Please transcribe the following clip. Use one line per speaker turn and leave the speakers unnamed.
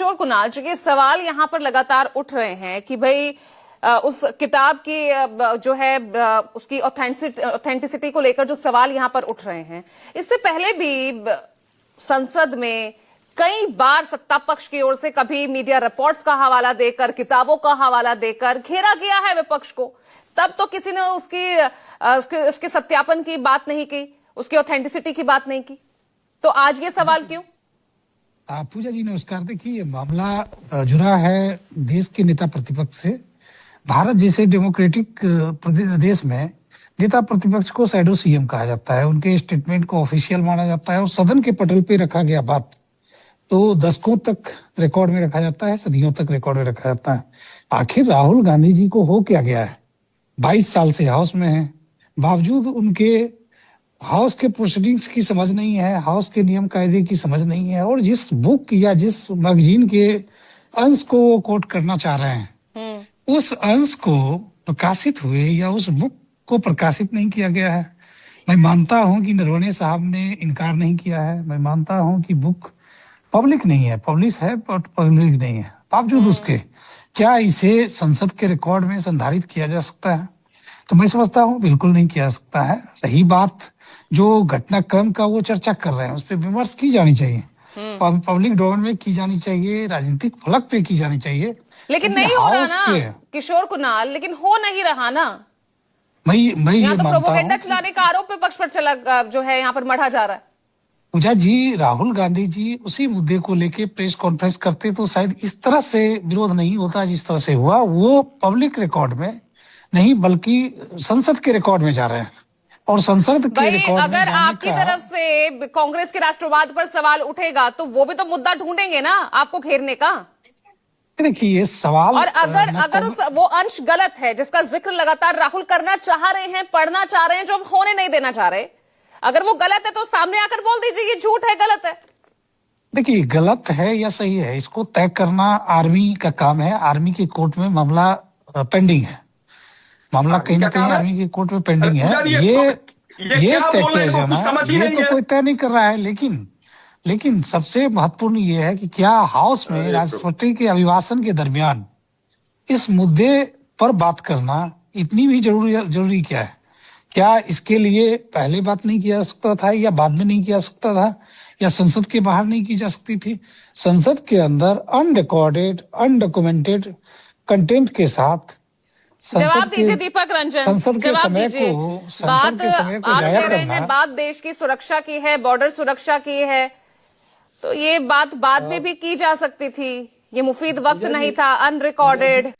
किशोर कुणाल, चूंकि सवाल यहां पर लगातार उठ रहे हैं कि भाई उस किताब की जो है उसकी ऑथेंटिसिटी को लेकर जो सवाल यहां पर उठ रहे हैं, इससे पहले भी संसद में कई बार सत्ता पक्ष की ओर से कभी मीडिया रिपोर्ट्स का हवाला देकर, किताबों का हवाला देकर घेरा गया है विपक्ष को। तब तो किसी ने उसके सत्यापन की बात नहीं की, उसकी ऑथेंटिसिटी की बात नहीं की। तो आज ये सवाल क्यों?
पूजा जी, नमस्कार। देखिए, ये मामला जुड़ा है देश के नेता प्रतिपक्ष से। भारत जैसे डेमोक्रेटिक देश में नेता प्रतिपक्ष को शैडो सीएम कहा जाता है। उनके स्टेटमेंट को ऑफिशियल माना जाता है और सदन के पटल पे रखा गया बात तो दशकों तक रिकॉर्ड में रखा जाता है, सदियों तक रिकॉर्ड में रखा जाता है। आखिर राहुल गांधी जी को हो क्या गया है? 22 साल से हाउस में हैं, बावजूद उनके हाउस के प्रोसीडिंग्स की समझ नहीं है, हाउस के नियम कायदे की समझ नहीं है, और जिस बुक या जिस मैगजीन के अंश को वो कोट करना चाह रहे हैं, उस अंश को प्रकाशित हुए या उस बुक को प्रकाशित नहीं किया गया है। मैं मानता हूं कि नरवणे साहब ने इनकार नहीं किया है, मैं मानता हूं कि बुक पब्लिक नहीं है, पब्लिश है बट पब्लिक नहीं है। बावजूद उसके क्या इसे संसद के रिकॉर्ड में संधारित किया जा सकता है? तो मैं समझता हूं बिल्कुल नहीं किया जा सकता है। रही बात जो घटनाक्रम का वो चर्चा कर रहे हैं, उस पर विमर्श की जानी चाहिए, पब्लिक डोमेन में की जानी चाहिए, राजनीतिक फलक पे की जानी चाहिए,
लेकिन नहीं हो रहा ना किशोर कुणाल, लेकिन हो नहीं रहा ना।
मैं ये मानता हूं,
प्रोपेगेंडा चलाने का आरोप विपक्ष पर चला जो है यहाँ पर मढ़ा जा रहा है।
पूजा जी, राहुल गांधी जी उसी मुद्दे को लेके प्रेस कॉन्फ्रेंस करते तो शायद इस तरह से विरोध नहीं होता जिस तरह से हुआ। वो पब्लिक रिकॉर्ड में नहीं बल्कि संसद के रिकॉर्ड में जा रहे हैं, और संसद के रिकॉर्ड
अगर आपकी तरफ से कांग्रेस के राष्ट्रवाद पर सवाल उठेगा तो वो भी तो मुद्दा ढूंढेंगे ना आपको घेरने का।
देखिए, ये सवाल,
और अगर वो अंश गलत है जिसका जिक्र लगातार राहुल करना चाह रहे हैं, पढ़ना चाह रहे हैं, जो होने नहीं देना चाह रहे, अगर वो गलत है तो सामने आकर बोल दीजिए ये झूठ है, गलत है।
देखिए, गलत है या सही है इसको तय करना आर्मी का काम है। आर्मी की कोर्ट में मामला पेंडिंग है, मामला कहीं ना कहीं आर्मी की कोर्ट में पेंडिंग है। ये तय किया जाना, ये तो कोई तय नहीं कर रहा है। लेकिन सबसे महत्वपूर्ण ये है कि क्या हाउस में राष्ट्रपति के अभिभाषण के दरमियान इस मुद्दे पर बात करना इतनी भी जरूरी क्या है? क्या इसके लिए पहले बात नहीं किया जा सकता था, या बाद में नहीं किया जा सकता था, या संसद के बाहर नहीं की जा सकती थी? संसद के अंदर अनरिकॉर्डेड, अनडॉक्यूमेंटेड कंटेंट के साथ
जवाब दीजिए दीपक रंजन, जवाब दीजिए। बात आप कह रहे हैं बात देश की सुरक्षा की है, बॉर्डर सुरक्षा की है, तो ये बात बाद में भी की जा सकती थी, ये मुफीद वक्त नहीं था, अनरिकॉर्डेड।